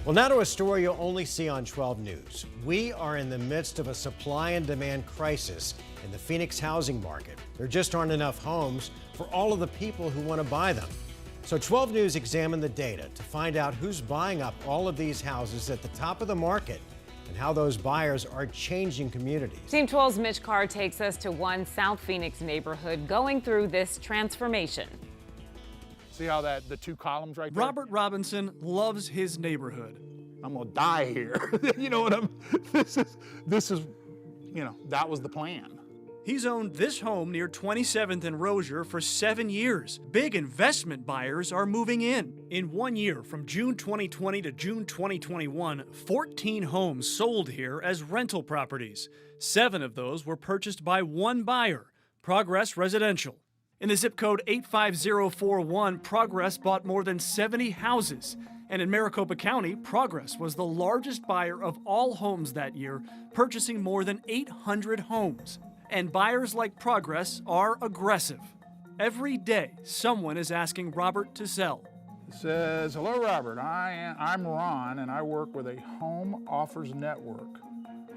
Well, now to a story you'll only see on 12 News. We are in the midst of a supply and demand crisis in the Phoenix housing market. There just aren't enough homes for all of the people who want to buy them. So 12 News examined the data to find out who's buying up all of these houses at the top of the market and how those buyers are changing communities. Team 12's Mitch Carr takes us to one South Phoenix neighborhood going through this transformation. See how the two columns right there? Robert Robinson loves his neighborhood. I'm gonna die here. You know what this is, that was the plan. He's owned this home near 27th and Rozier for 7 years. Big investment buyers are moving in. In 1 year, from June 2020 to June 2021, 14 homes sold here as rental properties. 7 of those were purchased by one buyer, Progress Residential. In the zip code 85041, Progress bought more than 70 houses. And in Maricopa County, Progress was the largest buyer of all homes that year, purchasing more than 800 homes. And buyers like Progress are aggressive. Every day, someone is asking Robert to sell. It says, "Hello, Robert. I'm Ron, and I work with a home offers network.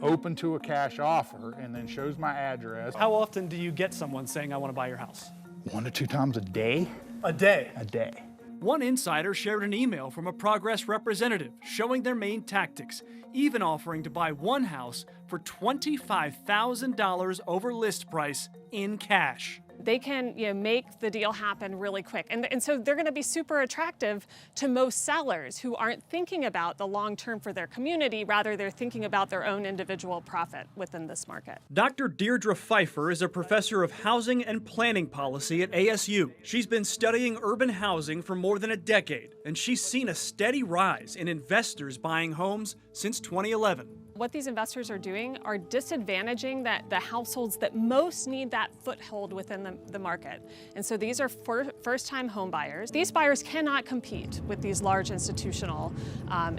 Open to a cash offer," and then shows my address. How often do you get someone saying, "I want to buy your house"? 1 to 2 times a day. A day? A day. One insider shared an email from a Progress representative showing their main tactics, even offering to buy one house for $25,000 over list price in cash. They can make the deal happen really quick. And so they're going to be super attractive to most sellers who aren't thinking about the long term for their community. Rather, they're thinking about their own individual profit within this market. Dr. Deirdre Pfeiffer is a professor of housing and planning policy at ASU. She's been studying urban housing for more than a decade, and she's seen a steady rise in investors buying homes since 2011. What these investors are doing are disadvantaging the households that most need that foothold within the market. And so these are first-time home buyers. These buyers cannot compete with these large institutional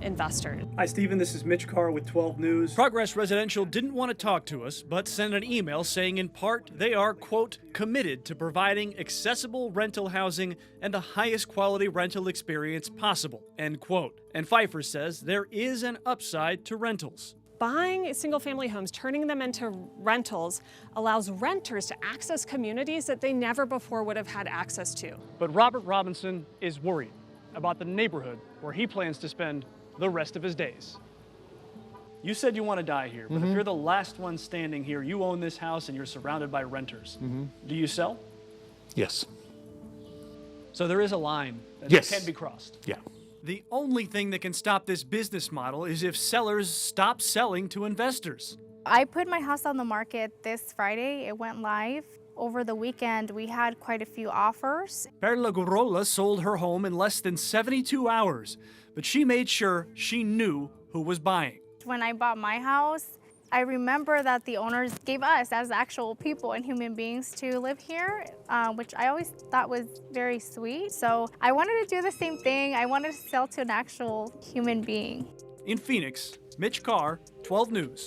investors. Hi, Stephen. This is Mitch Carr with 12 News. Progress Residential didn't want to talk to us, but sent an email saying in part they are, quote, committed to providing accessible rental housing and the highest quality rental experience possible, end quote. And Pfeiffer says there is an upside to rentals. Buying single-family homes, turning them into rentals, allows renters to access communities that they never before would have had access to. But Robert Robinson is worried about the neighborhood where he plans to spend the rest of his days. You said you want to die here, but if you're the last one standing here, you own this house and you're surrounded by renters. Do you sell? Yes. So there is a line that Yes. can be crossed. Yeah. The only thing that can stop this business model is if sellers stop selling to investors. I put my house on the market this Friday. It went live. Over the weekend, we had quite a few offers. Perla Gurrola sold her home in less than 72 hours, but she made sure she knew who was buying. When I bought my house, I remember that the owners gave us as actual people and human beings to live here, which I always thought was very sweet. So I wanted to do the same thing. I wanted to sell to an actual human being. In Phoenix, Mitch Carr, 12 News.